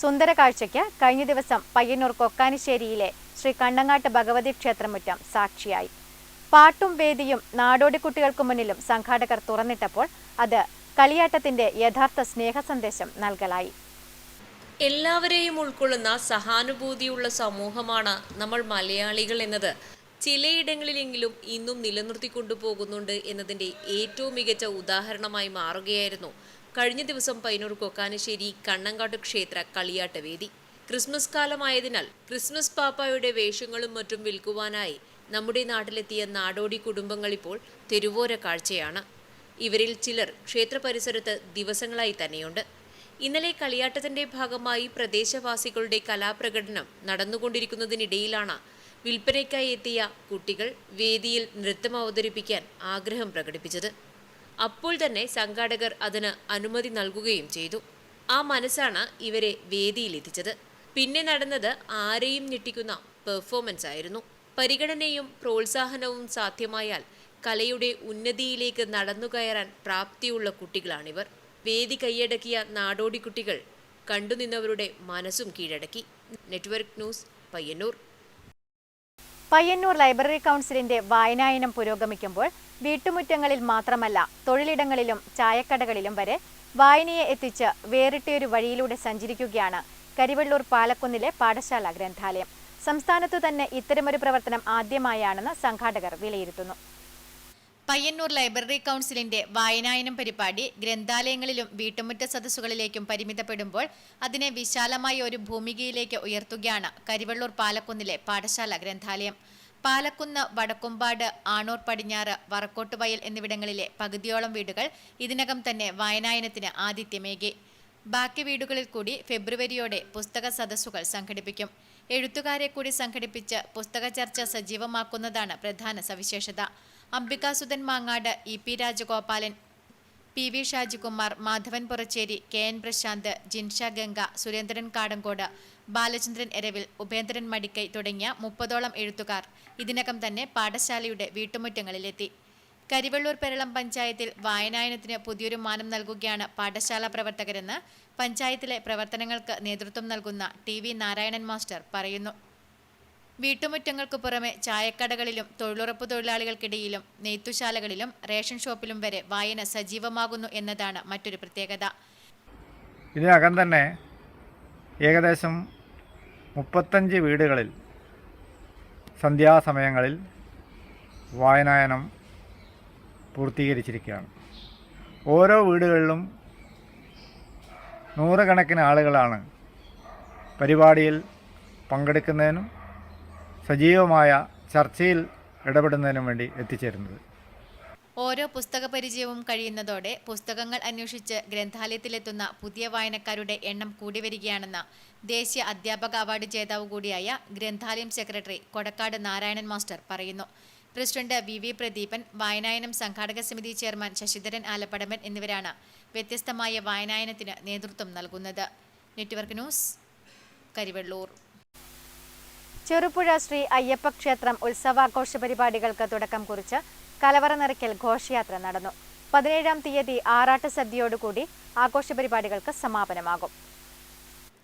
സുന്ദര കാഴ്ചയ്ക്ക് കഴിഞ്ഞ ദിവസം പയ്യന്നൂർ കൊക്കാനിശ്ശേരിയിലെ ശ്രീ കണ്ണങ്ങാട്ട് ഭഗവതി ക്ഷേത്രമുറ്റം സാക്ഷിയായി. പാട്ടും വേദിയും നാടോടി കുട്ടികൾക്കു മുന്നിലും സംഘാടകർ തുറന്നിട്ടപ്പോൾ അത് കളിയാട്ടത്തിന്റെ യഥാർത്ഥ സ്നേഹസന്ദേശം നൽകലായി. എല്ലാവരെയും ഉൾക്കൊള്ളുന്ന സഹാനുഭൂതിയുള്ള സമൂഹമാണ് നമ്മൾ മലയാളികൾ എന്നത് ചിലയിടങ്ങളിലെങ്കിലും ഇന്നും നിലനിർത്തിക്കൊണ്ടുപോകുന്നുണ്ട് എന്നതിൻ്റെ ഏറ്റവും മികച്ച ഉദാഹരണമായി മാറുകയായിരുന്നു കഴിഞ്ഞ ദിവസം പയ്യന്നൂർ കൊക്കാനിശ്ശേരി കണ്ണങ്ങാട്ട് ക്ഷേത്ര കളിയാട്ട വേദി. ക്രിസ്മസ് കാലമായതിനാൽ ക്രിസ്മസ് പാപ്പായുടെ വേഷങ്ങളും മറ്റും വിൽക്കുവാനായി നമ്മുടെ നാട്ടിലെത്തിയ നാടോടി കുടുംബങ്ങൾ ഇപ്പോൾ തെരുവോര കാഴ്ചയാണ്. ഇവരിൽ ചിലർ ക്ഷേത്ര പരിസരത്ത് ദിവസങ്ങളായി തന്നെയുണ്ട്. ഇന്നലെ കളിയാട്ടത്തിന്റെ ഭാഗമായി പ്രദേശവാസികളുടെ കലാപ്രകടനം നടന്നുകൊണ്ടിരിക്കുന്നതിനിടയിലാണ് വിൽപ്പനയ്ക്കായി എത്തിയ കുട്ടികൾ വേദിയിൽ നൃത്തം അവതരിപ്പിക്കാൻ ആഗ്രഹം പ്രകടിപ്പിച്ചത്. അപ്പോൾ തന്നെ സംഘാടകർ അതിന് അനുമതി നൽകുകയും ചെയ്തു. ആ മനസ്സാണ് ഇവരെ വേദിയിലെത്തിച്ചത്. പിന്നെ നടന്നത് ആരെയും ഞെട്ടിക്കുന്ന പെർഫോമൻസ് ആയിരുന്നു. പരിഗണനയും പ്രോത്സാഹനവും സാധ്യമായാൽ കലയുടെ ഉന്നതിയിലേക്ക് നടന്നുകയറാൻ പ്രാപ്തിയുള്ള കുട്ടികളാണിവർ. വേദി കൈയടക്കിയ നാടോടി കുട്ടികൾ കണ്ടുനിന്നവരുടെ മനസ്സും കീഴടക്കി. Network news, Payyanur. Payyanur library കൗൺസിലിന്റെ വായനായനം പുരോഗമിക്കുമ്പോൾ വീട്ടുമുറ്റങ്ങളിൽ മാത്രമല്ല തൊഴിലിടങ്ങളിലും ചായക്കടകളിലും വരെ വായനയെ എത്തിച്ച് വേറിട്ടൊരു വഴിയിലൂടെ സഞ്ചരിക്കുകയാണ് കരിവെള്ളൂർ പാലക്കുന്നിലെ പാഠശാല ഗ്രന്ഥാലയം. സംസ്ഥാനത്തു തന്നെ ഇത്തരമൊരു പ്രവർത്തനം ആദ്യമായാണെന്ന് സംഘാടകർ വിലയിരുത്തുന്നു. പയ്യന്നൂർ ലൈബ്രറി കൗൺസിലിന്റെ വായനായനം പരിപാടി ഗ്രന്ഥാലയങ്ങളിലും വീട്ടുമുറ്റ സദസ്സുകളിലേക്കും പരിമിതപ്പെടുമ്പോൾ അതിനെ വിശാലമായ ഒരു ഭൂമികയിലേക്ക് ഉയർത്തുകയാണ് കരിവെള്ളൂർ പാലക്കുന്നിലെ പാഠശാല ഗ്രന്ഥാലയം. പാലക്കുന്ന്, വടക്കുംപാട്, ആണൂർ പടിഞ്ഞാറ്, വറക്കോട്ടുവയൽ എന്നിവിടങ്ങളിലെ പകുതിയോളം വീടുകൾ ഇതിനകം തന്നെ വായനായനത്തിന് ആതിഥ്യമേകി. ബാക്കി വീടുകളിൽ കൂടി ഫെബ്രുവരിയോടെ പുസ്തക സദസ്സുകൾ സംഘടിപ്പിക്കും. എഴുത്തുകാരെ കൂടി സംഘടിപ്പിച്ച് പുസ്തക ചർച്ച സജീവമാക്കുന്നതാണ് പ്രധാന സവിശേഷത. Ambikasuthan Mangad, EP Rajagopalan, PV Shajikumar, Madhavan Puracheri, KN Prashant, Jinsha Ganga, Surendran Kadangode, Balachandran Eravil, Upendran Madikkai തുടങ്ങിയ 30ഓളം എഴുത്തുകാർ ഇതിനകം തന്നെ പാഠശാലയുടെ വീട്ടുമുറ്റങ്ങളിലെത്തി. കരിവെള്ളൂർ പെരളം പഞ്ചായത്തിൽ വായനായനത്തിന് പുതിയൊരു മാനം നൽകുകയാണ് പാഠശാല പ്രവർത്തകരെന്ന് പഞ്ചായത്തിലെ പ്രവർത്തനങ്ങൾക്ക് നേതൃത്വം നൽകുന്ന TV നാരായണൻ മാസ്റ്റർ പറയുന്നു. വീട്ടുമുറ്റങ്ങൾക്ക് പുറമെ ചായക്കടകളിലും തൊഴിലുറപ്പ് തൊഴിലാളികൾക്കിടയിലും നെയ്ത്തുശാലകളിലും റേഷൻ ഷോപ്പിലും വരെ വായന സജീവമാകുന്നു എന്നതാണ് മറ്റൊരു പ്രത്യേകത. ഇതിനകം തന്നെ ഏകദേശം 35 വീടുകളിൽ സന്ധ്യാസമയങ്ങളിൽ വായനായനം പൂർത്തീകരിച്ചിരിക്കുകയാണ്. ഓരോ വീടുകളിലും നൂറുകണക്കിന് ആളുകളാണ് പരിപാടിയിൽ പങ്കെടുക്കുന്നതിനും സജീവമായ ചർച്ചയിൽ ഇടപെടുന്നതിനും വേണ്ടി എത്തിച്ചേരുന്നത്. ഓരോ പുസ്തക പരിചയവും കഴിയുന്നതോടെ പുസ്തകങ്ങൾ അന്വേഷിച്ച് ഗ്രന്ഥാലയത്തിലെത്തുന്ന പുതിയ വായനക്കാരുടെ എണ്ണം കൂടി വരികയാണെന്ന് ദേശീയ അധ്യാപക അവാർഡ് ജേതാവ് കൂടിയായ ഗ്രന്ഥാലയം സെക്രട്ടറി കൊടക്കാട് നാരായണൻ മാസ്റ്റർ പറയുന്നു. പ്രസിഡന്റ് വി പ്രദീപൻ, വായനായനം സംഘാടക സമിതി ചെയർമാൻ ശശിധരൻ ആലപ്പടമ്പൻ എന്നിവരാണ് വ്യത്യസ്തമായ വായനായനത്തിന് നേതൃത്വം നൽകുന്നത്. Network news, Karivellur. ചെറുപുഴ ശ്രീ അയ്യപ്പ ക്ഷേത്രം ഉത്സവാഘോഷ പരിപാടികൾക്ക് തുടക്കം കുറിച്ച് കലവറ നിറയ്ക്കൽ ഘോഷയാത്ര നടന്നു. 17-ാം തീയതി ആറാട്ട് സദ്യയോടുകൂടി ആഘോഷ പരിപാടികൾക്ക് സമാപനമാകും.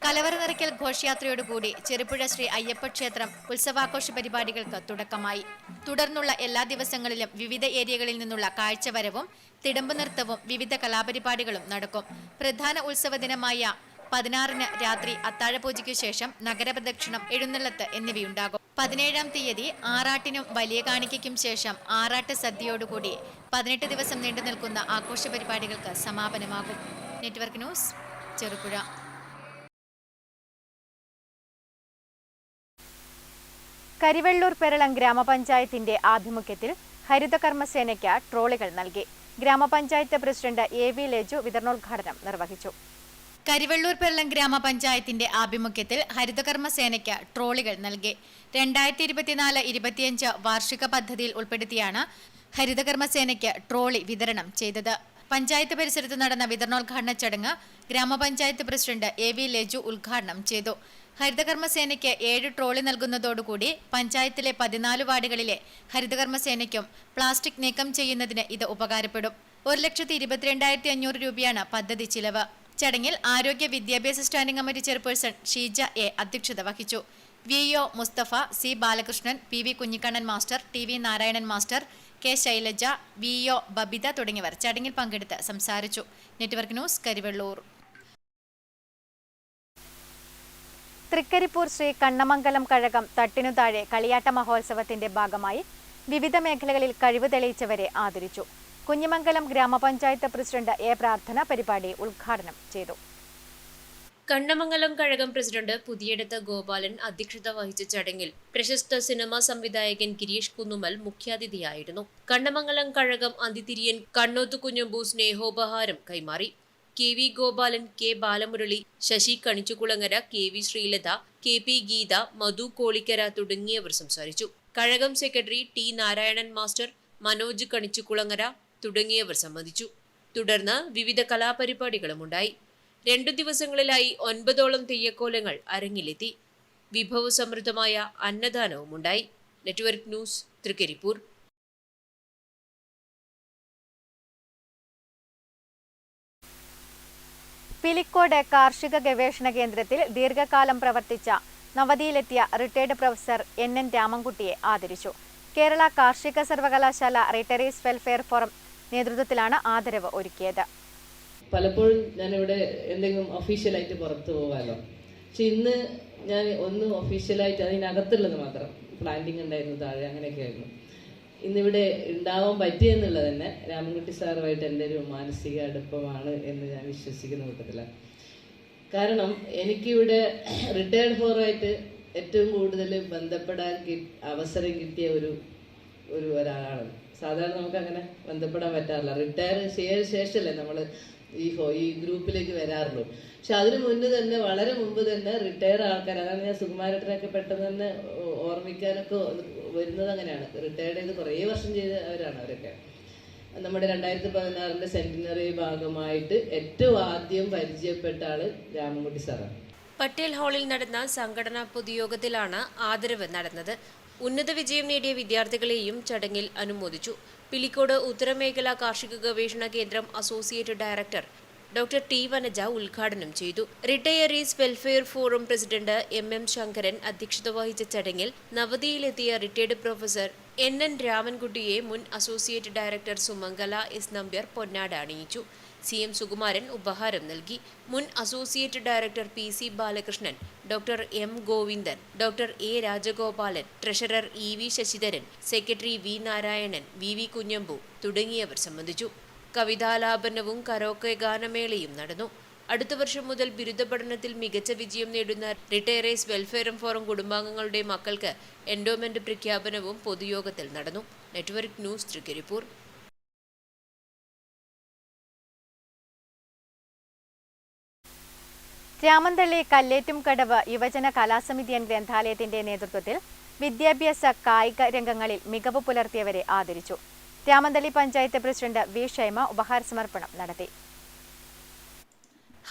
കലവറ നിറയ്ക്കൽ ഘോഷയാത്രയോടുകൂടി ചെറുപുഴ ശ്രീ അയ്യപ്പ ക്ഷേത്രം ഉത്സവാഘോഷ പരിപാടികൾക്ക് തുടക്കമായി. തുടർന്നുള്ള എല്ലാ ദിവസങ്ങളിലും വിവിധ ഏരിയകളിൽ നിന്നുള്ള കാഴ്ചവരവും തിടമ്പ് നൃത്തവും വിവിധ കലാപരിപാടികളും നടക്കും. പ്രധാന ഉത്സവ ദിനമായ 16-ന് രാത്രി അത്താഴപൂജയ്ക്കു ശേഷം നഗരപ്രദക്ഷിണം, എഴുന്നള്ളത്ത് എന്നിവയുണ്ടാകും. 17-ാം തീയതി ആറാട്ടിനും വലിയ കാണിക്കയ്ക്കും ശേഷം ആറാട്ട് സദ്യയോടുകൂടി 18 ദിവസം നീണ്ടു നിൽക്കുന്ന ആഘോഷ പരിപാടികൾക്ക് സമാപനമാകും. Network news, Cherupuzha. കരിവെള്ളൂർ പെരളം ഗ്രാമപഞ്ചായത്തിന്റെ ആഭിമുഖ്യത്തിൽ ഹരിതകർമ്മസേനയ്ക്ക് ട്രോളികൾ നൽകി. ഗ്രാമപഞ്ചായത്ത് പ്രസിഡന്റ് AV ലേജു വിതരണോദ്ഘാടനം നിർവഹിച്ചു. കരിവെള്ളൂർ പെരളം ഗ്രാമപഞ്ചായത്തിന്റെ ആഭിമുഖ്യത്തിൽ ഹരിതകർമ്മ സേനയ്ക്ക് ട്രോളികൾ നൽകി. 2024-25 വാർഷിക പദ്ധതിയിൽ ഉൾപ്പെടുത്തിയാണ് ഹരിതകർമ്മ സേനയ്ക്ക് ട്രോളി വിതരണം ചെയ്തത്. പഞ്ചായത്ത് പരിസരത്ത് നടന്ന വിതരണോദ്ഘാടന ചടങ്ങ് ഗ്രാമപഞ്ചായത്ത് പ്രസിഡന്റ് AV ലേജു ഉദ്ഘാടനം ചെയ്തു. ഹരിതകർമ്മ സേനയ്ക്ക് 7 ട്രോളി നൽകുന്നതോടുകൂടി പഞ്ചായത്തിലെ 14 വാർഡുകളിലെ ഹരിതകർമ്മ സേനയ്ക്കും പ്ലാസ്റ്റിക് നീക്കം ചെയ്യുന്നതിന് ഇത് ഉപകാരപ്പെടും. 1,22,500 രൂപയാണ് പദ്ധതി ചിലവ്. ചടങ്ങിൽ ആരോഗ്യ വിദ്യാഭ്യാസ standing committee chairperson Sheeja A അധ്യക്ഷത വഹിച്ചു. VO Musthafa, C Balakrishnan, PV Kunhikannan master, TV Narayanan master, K Shailaja, VO Babitha തുടങ്ങിയവർ ചടങ്ങിൽ പങ്കെടുത്ത് സംസാരിച്ചു. Network news, Karivellur. തൃക്കരിപ്പൂർ ശ്രീ കണ്ണമംഗലം കഴകം തട്ടിനു താഴെ കളിയാട്ട മഹോത്സവത്തിന്റെ ഭാഗമായി വിവിധ മേഖലകളിൽ കഴിവ് തെളിയിച്ചവരെ ആദരിച്ചു. കുഞ്ഞിമംഗലം ഗ്രാമപഞ്ചായത്ത് പ്രസിഡന്റ് A പ്രാർത്ഥന പരിപാടി ഉദ്ഘാടനം ചെയ്തു. കണ്ണമംഗലം കഴകം പ്രസിഡന്റ് പുതിയടത്ത് ഗോപാലൻ അധ്യക്ഷത വഹിച്ച ചടങ്ങിൽ പ്രശസ്ത സിനിമാ സംവിധായകൻ ഗിരീഷ് കുന്നുമൽ മുഖ്യാതിഥിയായിരുന്നു. കണ്ണമംഗലം കഴകം അന്തിതിരിയൻ കണ്ണോത്തു കുഞ്ഞമ്പു സ്നേഹോപഹാരം കൈമാറി. KV Gopalan, K Balamurali, Sasi Kanichukulangara, KV Sreelatha, KP Geetha, മധു കോളിക്കര തുടങ്ങിയവർ സംസാരിച്ചു. കഴകം secretary T Narayanan master, Manoj Kanichukulangara തുടങ്ങിയവർ സംബന്ധിച്ചു. തുടർന്ന് വിവിധ കലാപരിപാടികളും ഉണ്ടായി. 2 ദിവസങ്ങളിലായി 9ഓളം തെയ്യക്കോലങ്ങൾ അരങ്ങിലെത്തി. വിഭവസമൃദ്ധമായ അന്നദാനവും ഉണ്ടായി. Network news, Trikaripur. പിലിക്കോട് കാർഷിക ഗവേഷണ കേന്ദ്രത്തിൽ ദീർഘകാലം പ്രവർത്തിച്ച നവതിയിലെത്തിയ റിട്ടയർഡ് പ്രൊഫസർ NN രാമൻകുട്ടിയെ ആദരിച്ചു. കേരള കാർഷിക സർവകലാശാല റിട്ടയറീസ് വെൽഫെയർ ഫോറം നേതൃത്വത്തിലാണ് ആദരവ് ഒരുക്കിയത്. പലപ്പോഴും ഞാനിവിടെ എന്തെങ്കിലും ഒഫീഷ്യലായിട്ട് പുറത്തു പോകാമല്ലോ, പക്ഷെ ഇന്ന് ഞാൻ ഒന്നും ഒഫീഷ്യലായിട്ട് അതിനകത്തുള്ളത് മാത്രം, പ്ലാന്റിങ് ഉണ്ടായിരുന്നു താഴെ, അങ്ങനെയൊക്കെ ആയിരുന്നു. ഇന്നിവിടെ ഉണ്ടാവാൻ പറ്റിയെന്നുള്ളത് തന്നെ രാമൻകുട്ടി സാറുമായിട്ട് എൻ്റെ ഒരു മാനസിക അടുപ്പമാണ് എന്ന് ഞാൻ വിശ്വസിക്കുന്ന കൂട്ടത്തിലാണ്. കാരണം എനിക്കിവിടെ റിട്ടയർഡ് ഫോറായിട്ട് ഏറ്റവും കൂടുതൽ ബന്ധപ്പെടാൻ അവസരം കിട്ടിയ ഒരാളാണ്. സാധാരണ നമുക്ക് അങ്ങനെ ബന്ധപ്പെടാൻ പറ്റാറില്ല. റിട്ടയർ ചെയ്ത ശേഷമല്ലേ നമ്മൾ ഈ ഗ്രൂപ്പിലേക്ക് വരാറുള്ളൂ. പക്ഷെ അതിനു മുന്നേ തന്നെ, വളരെ മുമ്പ് തന്നെ റിട്ടയർ ആൾക്കാർ, അതാണ് ഞാൻ സുകുമാരേട്ടനൊക്കെ പെട്ടെന്ന് തന്നെ ഓർമ്മിക്കാനൊക്കെ വരുന്നത് അങ്ങനെയാണ്. റിട്ടയർഡ് ചെയ്ത് കുറേ വർഷം ചെയ്തവരാണ് അവരൊക്കെ. നമ്മുടെ 2016 സെന്റിനറി ഭാഗമായിട്ട് ഏറ്റവും ആദ്യം പരിചയപ്പെട്ട ആള് രാമൻകുട്ടി സാറാണ്. പട്ടേൽ ഹാളിൽ നടന്ന സംഘടനാ പൊതുയോഗത്തിലാണ് ആദരവ് നടന്നത്. ഉന്നത വിജയം നേടിയ വിദ്യാർത്ഥികളെയും ചടങ്ങിൽ അനുമോദിച്ചു. പിലിക്കോട് ഉത്തരമേഖല കാർഷിക ഗവേഷണ കേന്ദ്രം associate director doctor T Vanaja ഉദ്ഘാടനം ചെയ്തു. Retirees welfare forum president MM Sankaran അധ്യക്ഷത വഹിച്ച ചടങ്ങിൽ നവതിയിലെത്തിയ റിട്ടയർഡ് പ്രൊഫസർ NN രാമൻകുട്ടിയെ മുൻ associate director Sumangala S Nambiar പൊന്നാട അണിയിച്ചു. CM സുകുമാരൻ ഉപഹാരം നൽകി. മുൻ associate director PC Balakrishnan, doctor M Govindan, doctor A Rajagopalan, treasurer EV Sasidharan, secretary V Narayanan, VV Kunhambu തുടങ്ങിയവർ സംബന്ധിച്ചു. കവിതാലാപനവും കരോക്കെ ഗാനമേളയും നടന്നു. അടുത്ത വർഷം മുതൽ ബിരുദ പഠനത്തിൽ മികച്ച വിജയം നേടുന്ന റിട്ടയറീസ് വെൽഫെയർ ഫോറം കുടുംബാംഗങ്ങളുടെ മക്കൾക്ക് എൻഡോമെന്റ് പ്രഖ്യാപനവും പൊതുയോഗത്തിൽ നടന്നു. Network news, Thrikaripur. രാമന്തള്ളി കല്ലേറ്റുംകടവ് യുവജന കലാസമിതി ഗ്രന്ഥാലയത്തിന്റെ നേതൃത്വത്തിൽ വിദ്യാഭ്യാസ കായിക രംഗങ്ങളിൽ മികവ് പുലർത്തിയവരെ ആദരിച്ചു. രാമന്തള്ളി പഞ്ചായത്ത് പ്രസിഡന്റ് വി ഷൈമ ഉപഹാര സമർപ്പണം നടത്തി.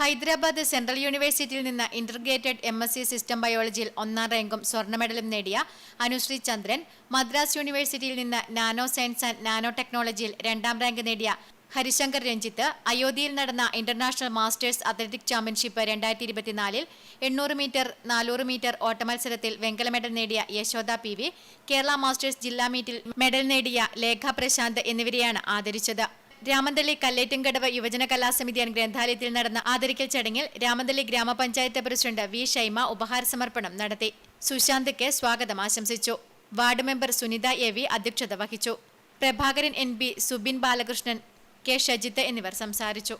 ഹൈദരാബാദ് സെൻട്രൽ യൂണിവേഴ്സിറ്റിയിൽ നിന്ന് ഇന്റർഗ്രേറ്റഡ് MSc സിസ്റ്റം ബയോളജിയിൽ 1ാം റാങ്കും സ്വർണ്ണ മെഡലും നേടിയ അനുശ്രീ ചന്ദ്രൻ, മദ്രാസ് യൂണിവേഴ്സിറ്റിയിൽ നിന്ന് നാനോ സയൻസ് ആൻഡ് നാനോ ടെക്നോളജിയിൽ 2ാം റാങ്ക് നേടിയ ഹരിശങ്കർ രഞ്ജിത്ത്, അയോധ്യയിൽ നടന്ന ഇന്റർനാഷണൽ മാസ്റ്റേഴ്സ് അത്ലറ്റിക് ചാമ്പ്യൻഷിപ്പ് 2024-ൽ 800 മീറ്റർ 400 മീറ്റർ ഓട്ടമത്സരത്തിൽ വെങ്കല മെഡൽ നേടിയ യശോദ PV, കേരള മാസ്റ്റേഴ്സ് ജില്ലാ മീറ്റിൽ മെഡൽ നേടിയ ലേഖ പ്രശാന്ത് എന്നിവരെയാണ് ആദരിച്ചത്. രാമന്തള്ളി കല്ലേറ്റുംകടവ് യുവജന കലാസമിതി ഗ്രന്ഥാലയത്തിൽ നടന്ന ആദരിക്കൽ ചടങ്ങിൽ രാമന്തള്ളി ഗ്രാമപഞ്ചായത്ത് പ്രസിഡന്റ് വി ഷൈമ ഉപഹാര സമർപ്പണം നടത്തി. സുശാന്ത് കെ സ്വാഗതം ആശംസിച്ചു. വാർഡ് മെമ്പർ സുനിത AV അധ്യക്ഷത വഹിച്ചു. പ്രഭാകരൻ NB, സുബിൻ ബാലകൃഷ്ണൻ, കെ ഷജിത്ത് എന്നിവർ സംസാരിച്ചു.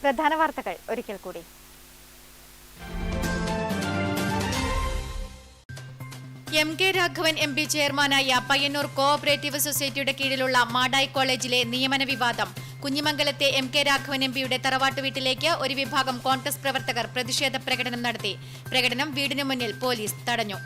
പ്രധാന വാർത്തകൾ ഒരിക്കൽ കൂടി. MK രാഘവൻ MP ചെയർമാനായ പയ്യന്നൂർ കോഓപ്പറേറ്റീവ് സൊസൈറ്റിയുടെ കീഴിലുള്ള മാടായി കോളേജിലെ നിയമന വിവാദം. കുഞ്ഞിമംഗലത്തെ MK രാഘവൻ MPയുടെ തറവാട്ടു വീട്ടിലേക്ക് ഒരു വിഭാഗം കോൺഗ്രസ് പ്രവർത്തകർ പ്രതിഷേധ പ്രകടനം നടത്തി. പ്രകടനം വീടിനു മുന്നിൽ പോലീസ് തടഞ്ഞു.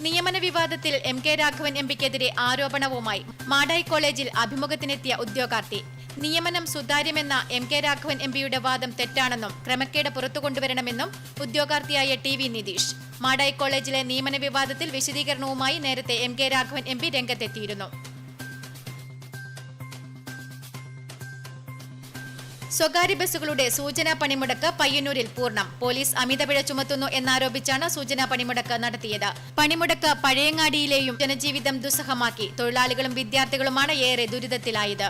നിയമന വിവാദത്തിൽ MK രാഘവൻ MPക്കെതിരെ ആരോപണവുമായി മാടായി കോളേജിൽ അഭിമുഖത്തിനെത്തിയ ഉദ്യോഗാർത്ഥി. നിയമനം സുതാര്യമെന്ന MK രാഘവൻ MPയുടെ വാദം തെറ്റാണെന്നും ക്രമക്കേട് പുറത്തുകൊണ്ടുവരണമെന്നും ഉദ്യോഗാർത്ഥിയായ TV നിതീഷ്. മാടായി കോളേജിലെ നിയമന വിവാദത്തിൽ വിശദീകരണവുമായി നേരത്തെ MK രാഘവൻ MP രംഗത്തെത്തിയിരുന്നു. സ്വകാര്യ ബസ്സുകളുടെ സൂചനാ പണിമുടക്ക് പയ്യന്നൂരിൽ പൂർണ്ണം. പോലീസ് അമിതപിഴ ചുമത്തുന്നു എന്നാരോപിച്ചാണ് സൂചനാ പണിമുടക്ക് നടത്തിയത്. പണിമുടക്ക് പഴയങ്ങാടിയിലെയും ജനജീവിതം ദുസ്സഹമാക്കി. തൊഴിലാളികളും വിദ്യാർത്ഥികളുമാണ് ഏറെ ദുരിതത്തിലായത്.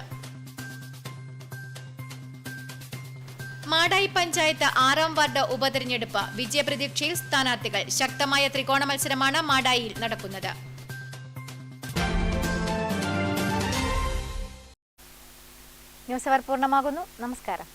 മാടായി പഞ്ചായത്ത് 6ാം വാർഡ് ഉപതെരഞ്ഞെടുപ്പ്. വിജയപ്രതീക്ഷയിൽ സ്ഥാനാർത്ഥികൾ. ശക്തമായ ത്രികോണ മത്സരമാണ് മാടായിയിൽ നടക്കുന്നത്. ന്യൂസ് അവർ പൂർണ്ണമാകുന്നു. നമസ്കാരം.